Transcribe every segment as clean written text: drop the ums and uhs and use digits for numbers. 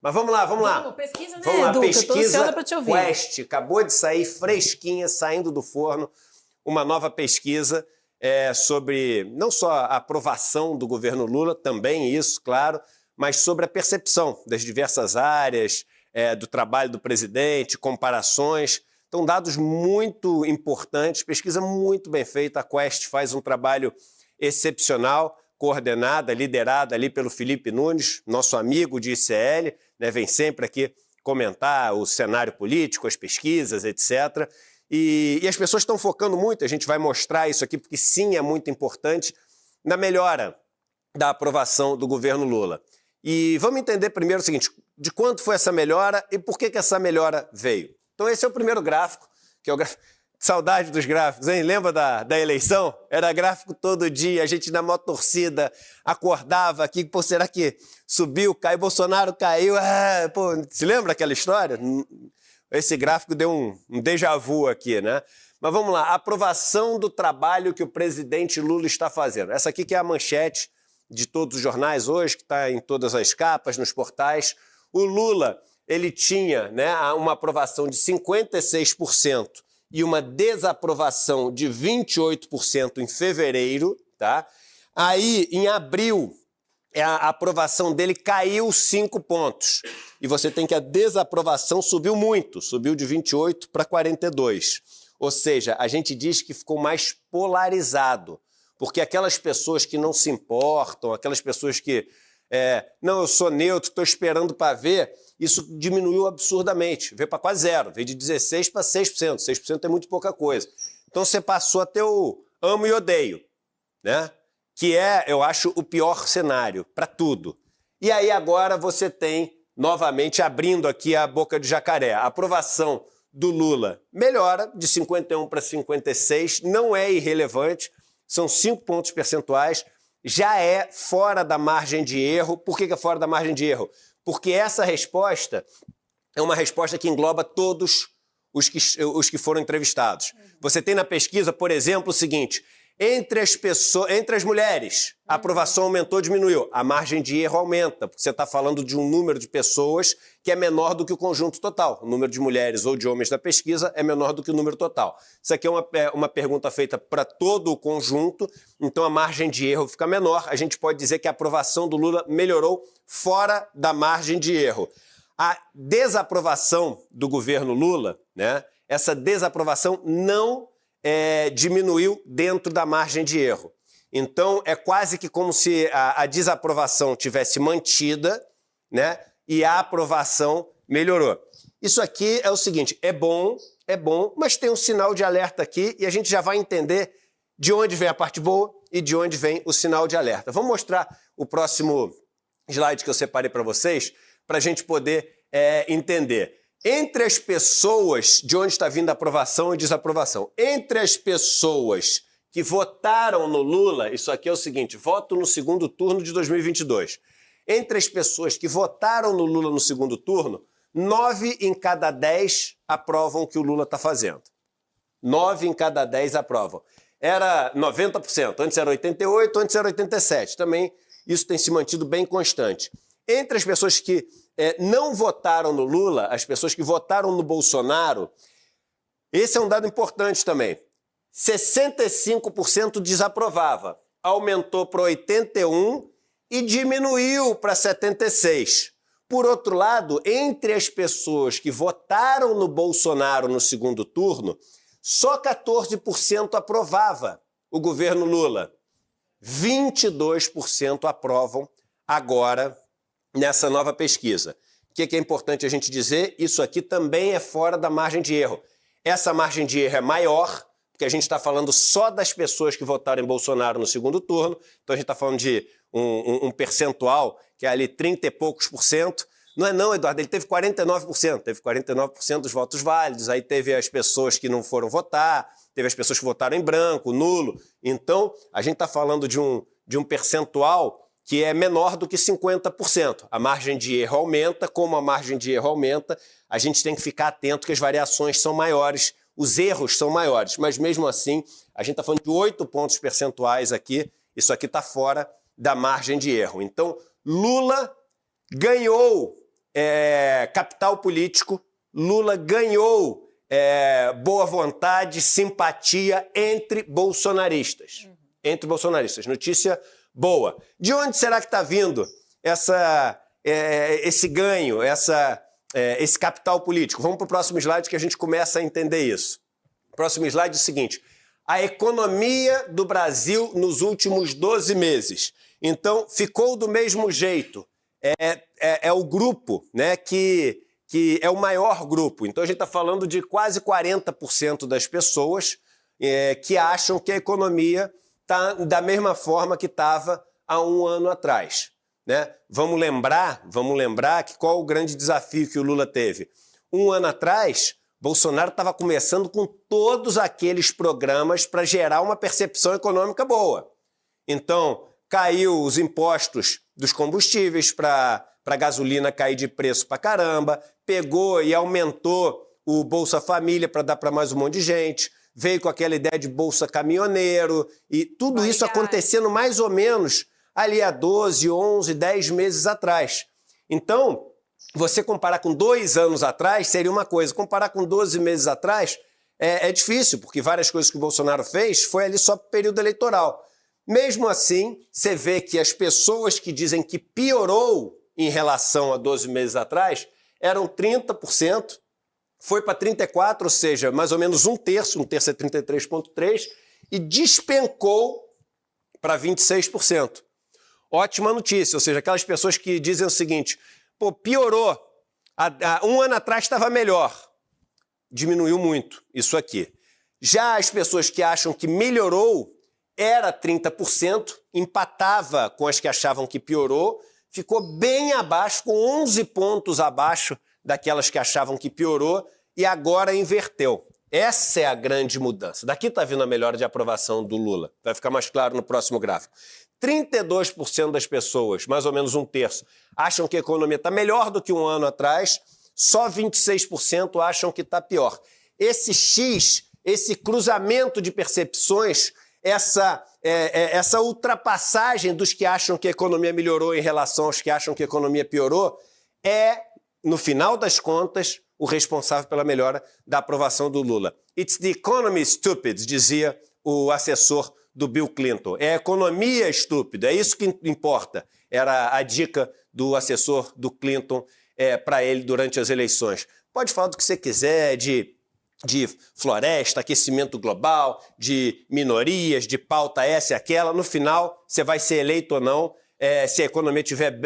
Mas vamos lá, vamos lá. Vamos, pesquisa, né, Vamos lá, Edu, que eu tô pesquisa ansiosa pra te ouvir. Quest, acabou de sair fresquinha, saindo do forno, uma nova pesquisa sobre não só a aprovação do governo Lula, também isso, claro, mas sobre a percepção das diversas áreas, do trabalho do presidente, comparações. Então, dados muito importantes, pesquisa muito bem feita, a Quest faz um trabalho excepcional, coordenada, liderada ali pelo Felipe Nunes, nosso amigo de ICL, né, vem sempre aqui comentar o cenário político, as pesquisas, etc. E as pessoas estão focando muito, a gente vai mostrar isso aqui, porque sim, é muito importante, na melhora da aprovação do governo Lula. E vamos entender primeiro o seguinte, de quanto foi essa melhora e por que essa melhora veio. Então esse é o primeiro gráfico, que é o gráfico... Saudade dos gráficos, hein? Lembra da eleição? Era gráfico todo dia, a gente na maior torcida acordava aqui, pô, será que subiu, caiu, Bolsonaro caiu? Pô, se lembra aquela história? Esse gráfico deu um déjà vu aqui, né? Mas vamos lá, aprovação do trabalho que o presidente Lula está fazendo. Essa aqui que é a manchete de todos os jornais hoje, que está em todas as capas, nos portais. O Lula, ele tinha, né, uma aprovação de 56%, e uma desaprovação de 28% em fevereiro, tá? Aí, em abril, a aprovação dele caiu 5 pontos. E você tem que a desaprovação subiu muito, subiu de 28 para 42. Ou seja, a gente diz que ficou mais polarizado, porque aquelas pessoas que não se importam, aquelas pessoas que não, eu sou neutro, estou esperando para ver, isso diminuiu absurdamente, veio para quase zero, veio de 16% para 6%, 6% é muito pouca coisa. Então você passou a ter o amo e odeio, né? Que é, eu acho, o pior cenário para tudo. E aí agora você tem, novamente, abrindo aqui a boca de jacaré, a aprovação do Lula melhora de 51 para 56, não é irrelevante, são 5 pontos percentuais, já é fora da margem de erro. Por que é fora da margem de erro? Porque essa resposta é uma resposta que engloba todos os que foram entrevistados. Você tem na pesquisa, por exemplo, o seguinte, entre as mulheres, a aprovação aumentou ou diminuiu? A margem de erro aumenta, porque você está falando de um número de pessoas que é menor do que o conjunto total. O número de mulheres ou de homens da pesquisa é menor do que o número total. Isso aqui é uma pergunta feita para todo o conjunto, então a margem de erro fica menor. A gente pode dizer que a aprovação do Lula melhorou fora da margem de erro. A desaprovação do governo Lula, né, essa desaprovação não diminuiu dentro da margem de erro. Então, é quase que como se a desaprovação tivesse mantida, né, e a aprovação melhorou. Isso aqui é o seguinte, é bom, mas tem um sinal de alerta aqui e a gente já vai entender de onde vem a parte boa e de onde vem o sinal de alerta. Vamos mostrar o próximo slide que eu separei para vocês, para a gente poder entender. Entre as pessoas, de onde está vindo a aprovação e desaprovação, entre as pessoas que votaram no Lula, isso aqui é o seguinte, voto no segundo turno de 2022. Entre as pessoas que votaram no Lula no segundo turno, 9 em cada 10 aprovam o que o Lula está fazendo. 9 em cada 10 aprovam. Era 90%, antes era 88%, antes era 87%. Também isso tem se mantido bem constante. Entre as pessoas que não votaram no Lula, as pessoas que votaram no Bolsonaro, esse é um dado importante também. 65% desaprovava, aumentou para 81% e diminuiu para 76%. Por outro lado, entre as pessoas que votaram no Bolsonaro no segundo turno, só 14% aprovava o governo Lula. 22% aprovam agora nessa nova pesquisa. O que é importante a gente dizer? Isso aqui também é fora da margem de erro. Essa margem de erro é maior, porque a gente está falando só das pessoas que votaram em Bolsonaro no segundo turno, então a gente está falando de um percentual que é ali 30 e poucos por cento. Não é não, Eduardo, ele teve 49%, teve 49% dos votos válidos, aí teve as pessoas que não foram votar, teve as pessoas que votaram em branco, nulo. Então, a gente está falando de um percentual que é menor do que 50%. A margem de erro aumenta, como a margem de erro aumenta, a gente tem que ficar atento que as variações são maiores, os erros são maiores, mas mesmo assim, a gente está falando de 8 pontos percentuais aqui, isso aqui está fora da margem de erro. Então, Lula ganhou capital político, Lula ganhou boa vontade, simpatia entre bolsonaristas. Entre bolsonaristas. Notícia boa. De onde será que está vindo esse ganho, esse capital político? Vamos para o próximo slide que a gente começa a entender isso. Próximo slide é o seguinte: a economia do Brasil nos últimos 12 meses. Então, ficou do mesmo jeito. É o grupo, né, que é o maior grupo. Então, a gente está falando de quase 40% das pessoas que acham que a economia está da mesma forma que estava há um ano atrás. Né? Vamos lembrar que qual o grande desafio que o Lula teve? Um ano atrás, Bolsonaro estava começando com todos aqueles programas para gerar uma percepção econômica boa. Então, caiu os impostos dos combustíveis para a gasolina cair de preço para caramba, pegou e aumentou o Bolsa Família para dar para mais um monte de gente, veio com aquela ideia de Bolsa Caminhoneiro, e tudo isso acontecendo mais ou menos ali há 12, 11, 10 meses atrás. Então, você comparar com 2 anos atrás seria uma coisa, comparar com 12 meses atrás é difícil, porque várias coisas que o Bolsonaro fez foi ali só para o período eleitoral. Mesmo assim, você vê que as pessoas que dizem que piorou em relação a 12 meses atrás eram 30%, foi para 34%, ou seja, mais ou menos um terço é 33,3%, e despencou para 26%. Ótima notícia, ou seja, aquelas pessoas que dizem o seguinte: pô, piorou, um ano atrás estava melhor. Diminuiu muito isso aqui. Já as pessoas que acham que melhorou, era 30%, empatava com as que achavam que piorou, ficou bem abaixo, com 11 pontos abaixo daquelas que achavam que piorou, e agora inverteu. Essa é a grande mudança. Daqui está vindo a melhora de aprovação do Lula. Vai ficar mais claro no próximo gráfico. 32% das pessoas, mais ou menos um terço, acham que a economia está melhor do que um ano atrás, só 26% acham que está pior. Esse X, esse cruzamento de percepções, essa ultrapassagem dos que acham que a economia melhorou em relação aos que acham que a economia piorou, no final das contas, o responsável pela melhora da aprovação do Lula. It's the economy stupid, dizia o assessor do Bill Clinton. É a economia estúpida, é isso que importa. Era a dica do assessor do Clinton para ele durante as eleições. Pode falar do que você quiser, de floresta, aquecimento global, de minorias, de pauta essa e aquela. No final, você vai ser eleito ou não, se a economia estiver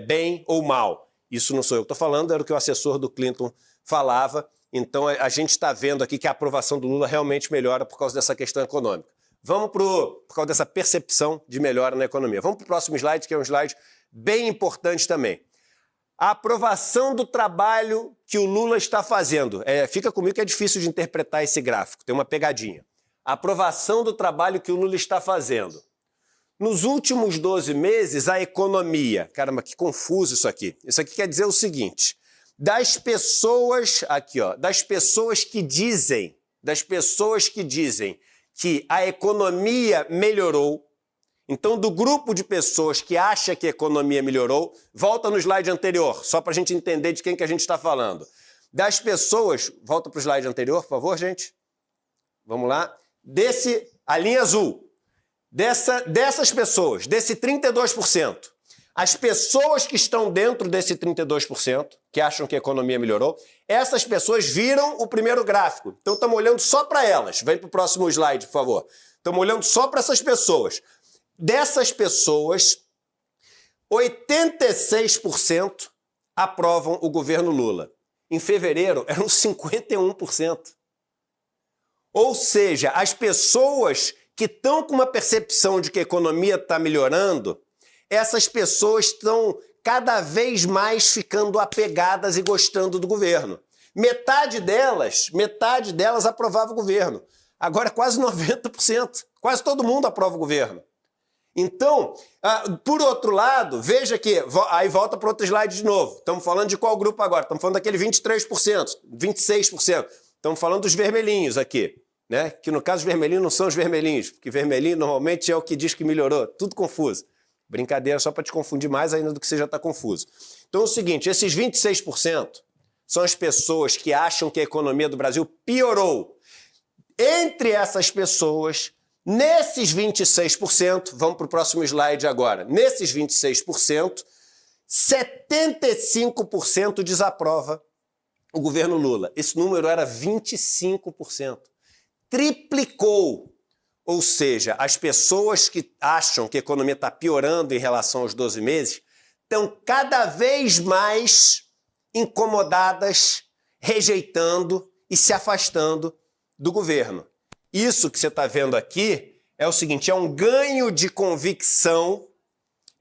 bem ou mal. Isso não sou eu que estou falando, era o que o assessor do Clinton falava. Então, a gente está vendo aqui que a aprovação do Lula realmente melhora por causa dessa questão econômica. Vamos por causa dessa percepção de melhora na economia. Vamos para o próximo slide, que é um slide bem importante também. A aprovação do trabalho que o Lula está fazendo. Fica comigo que é difícil de interpretar esse gráfico, tem uma pegadinha. A aprovação do trabalho que o Lula está fazendo. Nos últimos 12 meses, a economia... Caramba, que confuso isso aqui. Isso aqui quer dizer o seguinte: das pessoas que dizem que a economia melhorou. Então, do grupo de pessoas que acha que a economia melhorou, volta no slide anterior, só para a gente entender de quem que a gente está falando. Das pessoas, volta para o slide anterior, por favor, gente. Vamos lá. A linha azul. Dessas pessoas, desse 32%, as pessoas que estão dentro desse 32%, que acham que a economia melhorou, essas pessoas viram o primeiro gráfico. Então, estamos olhando só para elas. Vem para o próximo slide, por favor. Estamos olhando só para essas pessoas. Dessas pessoas, 86% aprovam o governo Lula. Em fevereiro, eram 51%. Ou seja, as pessoas que estão com uma percepção de que a economia está melhorando, essas pessoas estão cada vez mais ficando apegadas e gostando do governo. Metade delas aprovava o governo. Agora quase 90%. Quase todo mundo aprova o governo. Então, por outro lado, veja que... Aí volta para outro slide de novo. Estamos falando de qual grupo agora? Estamos falando daquele 23%, 26%. Estamos falando dos vermelhinhos aqui, né? Que no caso os vermelhinhos não são os vermelhinhos, porque vermelhinho normalmente é o que diz que melhorou. Tudo confuso. Brincadeira só para te confundir mais ainda do que você já está confuso. Então é o seguinte, esses 26% são as pessoas que acham que a economia do Brasil piorou. Entre essas pessoas, nesses 26%, vamos para o próximo slide agora, nesses 26%, 75% desaprova o governo Lula. Esse número era 25%. Triplicou. Ou seja, as pessoas que acham que a economia está piorando em relação aos 12 meses estão cada vez mais incomodadas, rejeitando e se afastando do governo. Isso que você está vendo aqui é o seguinte, é um ganho de convicção,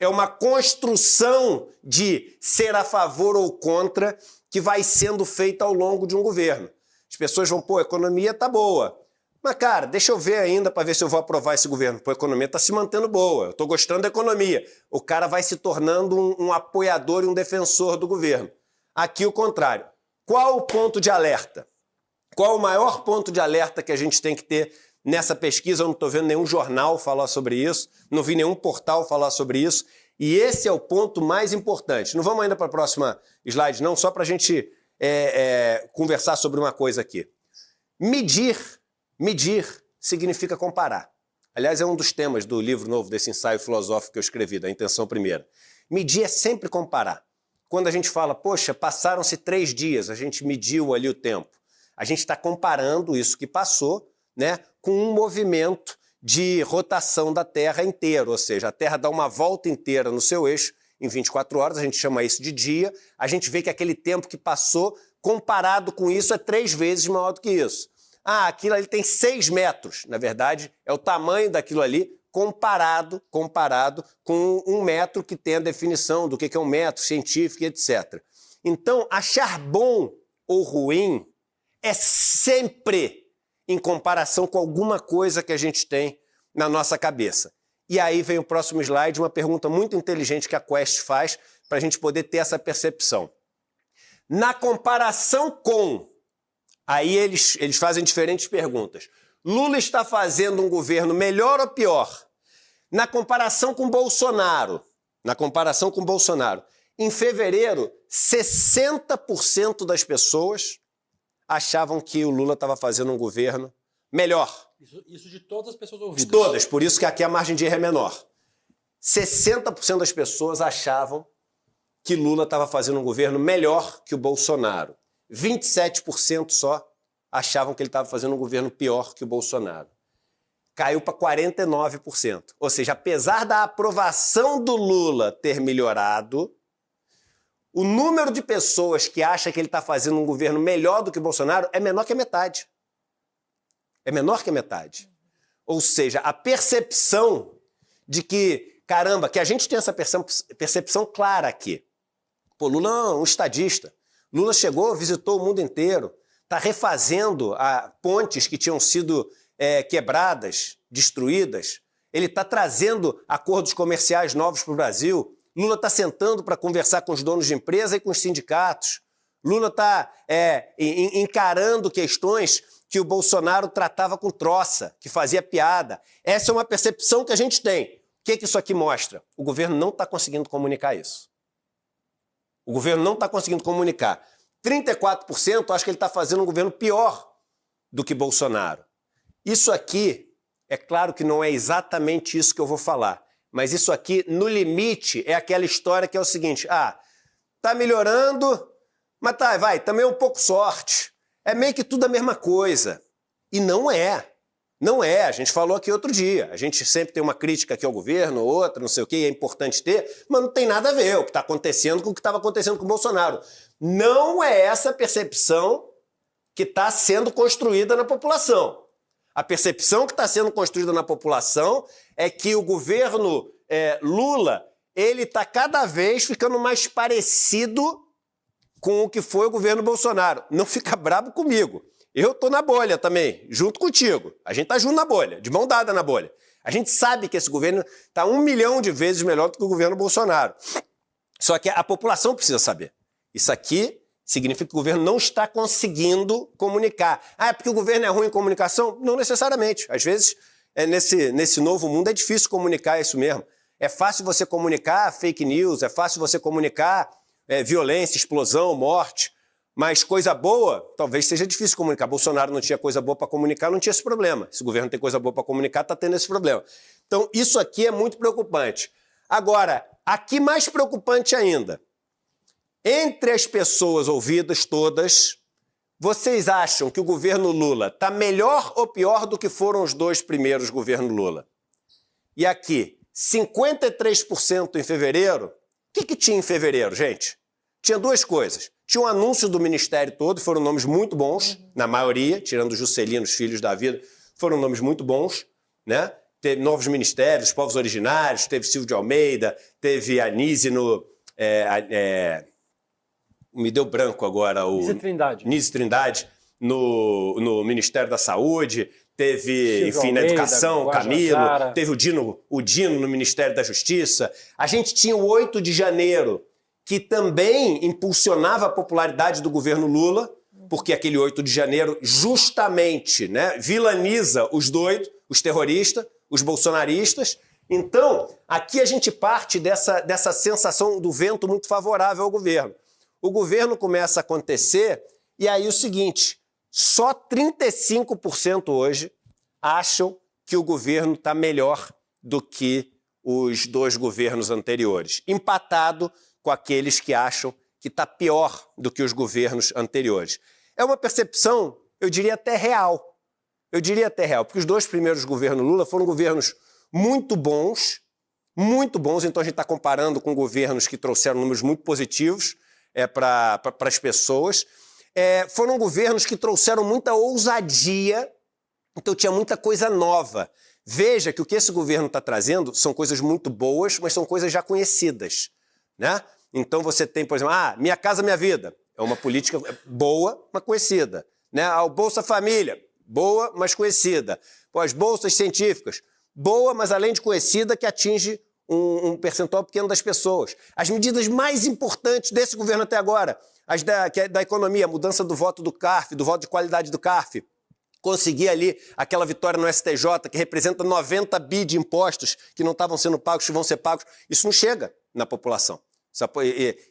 é uma construção de ser a favor ou contra que vai sendo feita ao longo de um governo. As pessoas vão, pô, a economia está boa. Mas, cara, deixa eu ver ainda para ver se eu vou aprovar esse governo. Pô, a economia está se mantendo boa, eu estou gostando da economia. O cara vai se tornando um apoiador e um defensor do governo. Aqui o contrário. Qual o ponto de alerta? Qual o maior ponto de alerta que a gente tem que ter nessa pesquisa? Eu não estou vendo nenhum jornal falar sobre isso, não vi nenhum portal falar sobre isso. E esse é o ponto mais importante. Não vamos ainda para a próxima slide, não, só para a gente conversar sobre uma coisa aqui. Medir significa comparar. Aliás, é um dos temas do livro novo, desse ensaio filosófico que eu escrevi, da Intenção Primeira. Medir é sempre comparar. Quando a gente fala, poxa, passaram-se 3 dias, a gente mediu ali o tempo. A gente está comparando isso que passou, né, com um movimento de rotação da Terra inteiro, ou seja, a Terra dá uma volta inteira no seu eixo em 24 horas, a gente chama isso de dia, a gente vê que aquele tempo que passou, comparado com isso, é 3 vezes maior do que isso. Ah, aquilo ali tem 6 metros. Na verdade, é o tamanho daquilo ali comparado com 1 metro que tem a definição do que é 1 metro, científico, etc. Então, achar bom ou ruim é sempre em comparação com alguma coisa que a gente tem na nossa cabeça. E aí vem o próximo slide, uma pergunta muito inteligente que a Quest faz para a gente poder ter essa percepção. Na comparação com... Aí eles fazem diferentes perguntas. Lula está fazendo um governo melhor ou pior? Na comparação com Bolsonaro, em fevereiro, 60% das pessoas achavam que o Lula estava fazendo um governo melhor. Isso de todas as pessoas ouvidas? De todas, por isso que aqui a margem de erro é menor. 60% das pessoas achavam que Lula estava fazendo um governo melhor que o Bolsonaro. 27% só achavam que ele estava fazendo um governo pior que o Bolsonaro. Caiu para 49%. Ou seja, apesar da aprovação do Lula ter melhorado, o número de pessoas que acha que ele está fazendo um governo melhor do que o Bolsonaro é menor que a metade. É menor que a metade. Ou seja, a percepção de que, caramba, que a gente tem essa percepção clara aqui. Pô, Lula é um estadista. Lula chegou, visitou o mundo inteiro, está refazendo pontes que tinham sido quebradas, destruídas. Ele está trazendo acordos comerciais novos para o Brasil. Lula está sentando para conversar com os donos de empresa e com os sindicatos. Lula está encarando questões que o Bolsonaro tratava com troça, que fazia piada. Essa é uma percepção que a gente tem. O que isso aqui mostra? O governo não está conseguindo comunicar isso. O governo não está conseguindo comunicar. 34% acho que ele está fazendo um governo pior do que Bolsonaro. Isso aqui, é claro que não é exatamente isso que eu vou falar, mas isso aqui, no limite, é aquela história que é o seguinte, tá melhorando, mas também é um pouco sorte. É meio que tudo a mesma coisa. E não é. Não é, a gente falou aqui outro dia, a gente sempre tem uma crítica aqui ao governo, outra, não sei o que, é importante ter, mas não tem nada a ver o que está acontecendo com o que estava acontecendo com o Bolsonaro. Não é essa percepção que está sendo construída na população. A percepção que está sendo construída na população é que o governo Lula, ele está cada vez ficando mais parecido com o que foi o governo Bolsonaro. Não fica bravo comigo. Eu tô na bolha também, junto contigo. A gente tá junto na bolha, de mão dada na bolha. A gente sabe que esse governo tá 1 milhão de vezes melhor do que o governo Bolsonaro. Só que a população precisa saber. Isso aqui significa que o governo não está conseguindo comunicar. É porque o governo é ruim em comunicação? Não necessariamente. Às vezes, nesse novo mundo, é difícil comunicar isso mesmo. É fácil você comunicar fake news, é fácil você comunicar violência, explosão, morte, mas coisa boa, talvez seja difícil comunicar. Bolsonaro não tinha coisa boa para comunicar, não tinha esse problema. Se o governo tem coisa boa para comunicar, está tendo esse problema. Então, isso aqui é muito preocupante. Agora, aqui mais preocupante ainda, entre as pessoas ouvidas todas, vocês acham que o governo Lula está melhor ou pior do que foram os 2 primeiros governos Lula? E aqui, 53% em fevereiro. O que tinha em fevereiro, gente? Tinha 2 coisas. Tinha um anúncio do ministério todo, foram nomes muito bons, na maioria, tirando o Juscelino, os filhos da vida, foram nomes muito bons, né? Teve novos ministérios, povos originários, teve Silvio de Almeida, teve a Nise no... me deu branco agora o... Nise Trindade no Ministério da Saúde, teve, Silvio enfim, Almeida, na Educação, Guajajara. Camilo, teve o Dino no Ministério da Justiça. A gente tinha o 8 de janeiro, que também impulsionava a popularidade do governo Lula, porque aquele 8 de janeiro justamente, né, vilaniza os doidos, os terroristas, os bolsonaristas. Então, aqui a gente parte dessa sensação do vento muito favorável ao governo. O governo começa a acontecer e aí o seguinte, só 35% hoje acham que o governo está melhor do que os 2 governos anteriores, empatado com aqueles que acham que está pior do que os governos anteriores. É uma percepção, eu diria até real. Porque os 2 primeiros governos Lula foram governos muito bons, então a gente está comparando com governos que trouxeram números muito positivos para as pessoas. Foram governos que trouxeram muita ousadia, então tinha muita coisa nova. Veja que o que esse governo está trazendo são coisas muito boas, mas são coisas já conhecidas, né? Então você tem, por exemplo, Minha Casa Minha Vida. É uma política boa, mas conhecida. Né? O Bolsa Família, boa, mas conhecida. As bolsas científicas, boa, mas além de conhecida, que atinge um percentual pequeno das pessoas. As medidas mais importantes desse governo até agora, as da economia, a mudança do voto do CARF, do voto de qualidade do CARF, conseguir ali aquela vitória no STJ, que representa 90 bi de impostos que não estavam sendo pagos, que vão ser pagos, isso não chega na população.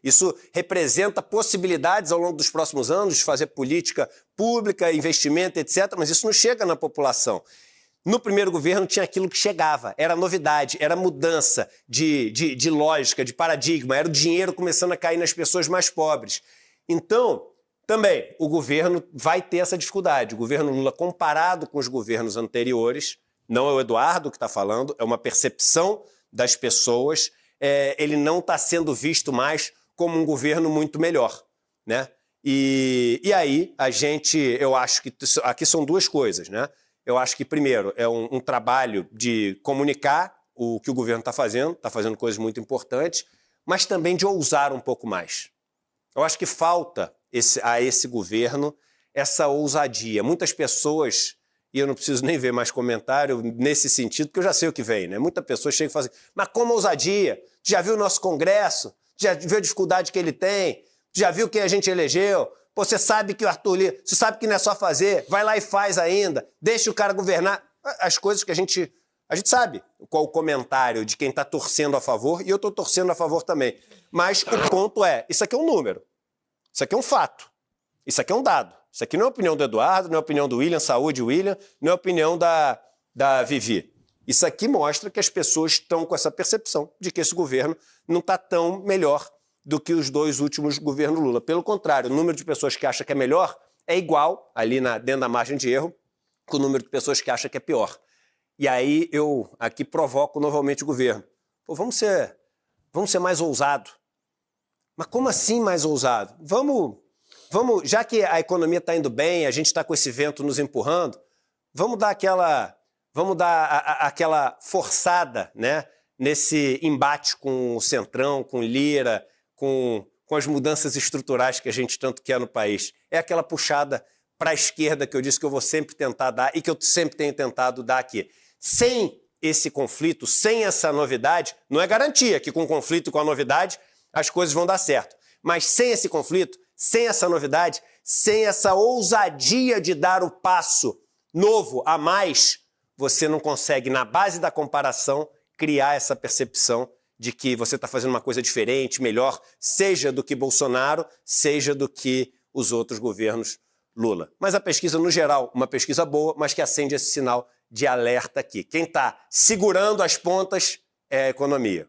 Isso representa possibilidades ao longo dos próximos anos de fazer política pública, investimento, etc., mas isso não chega na população. No primeiro governo tinha aquilo que chegava, era novidade, era mudança de lógica, de paradigma, era o dinheiro começando a cair nas pessoas mais pobres. Então, também, o governo vai ter essa dificuldade. O governo Lula, comparado com os governos anteriores, não é o Eduardo que está falando, é uma percepção das pessoas, ele não está sendo visto mais como um governo muito melhor, né? E aí, eu acho que aqui são 2 coisas, né? Eu acho que, primeiro, é um trabalho de comunicar o que o governo está fazendo coisas muito importantes, mas também de ousar um pouco mais. Eu acho que falta a esse governo essa ousadia. Muitas pessoas, e eu não preciso nem ver mais comentário nesse sentido, porque eu já sei o que vem, né? Muita pessoa chega e fala assim, mas como ousadia? Já viu o nosso Congresso? Já viu a dificuldade que ele tem? Já viu quem a gente elegeu? Pô, você sabe que o Arthur Lira, você sabe que não é só fazer, vai lá e faz ainda, deixa o cara governar. As coisas que a gente sabe qual o comentário de quem está torcendo a favor, e eu estou torcendo a favor também. Mas o ponto é, isso aqui é um número, isso aqui é um fato, isso aqui é um dado. Isso aqui não é a opinião do Eduardo, não é a opinião do William, saúde William, não é a opinião da Vivi. Isso aqui mostra que as pessoas estão com essa percepção de que esse governo não está tão melhor do que os 2 últimos governos Lula. Pelo contrário, o número de pessoas que acham que é melhor é igual, ali dentro da margem de erro, com o número de pessoas que acham que é pior. E aí eu aqui provoco novamente o governo. Pô, vamos ser mais ousado. Mas como assim mais ousado? Vamos, já que a economia está indo bem, a gente está com esse vento nos empurrando, vamos dar aquela forçada, né, nesse embate com o Centrão, com Lira, com as mudanças estruturais que a gente tanto quer no país. É aquela puxada para a esquerda que eu disse que eu vou sempre tentar dar e que eu sempre tenho tentado dar aqui. Sem esse conflito, sem essa novidade, não é garantia que com o conflito e com a novidade as coisas vão dar certo. Mas sem esse conflito, sem essa novidade, sem essa ousadia de dar o passo novo a mais, você não consegue, na base da comparação, criar essa percepção de que você está fazendo uma coisa diferente, melhor, seja do que Bolsonaro, seja do que os outros governos Lula. Mas a pesquisa, no geral, uma pesquisa boa, mas que acende esse sinal de alerta aqui. Quem está segurando as pontas é a economia.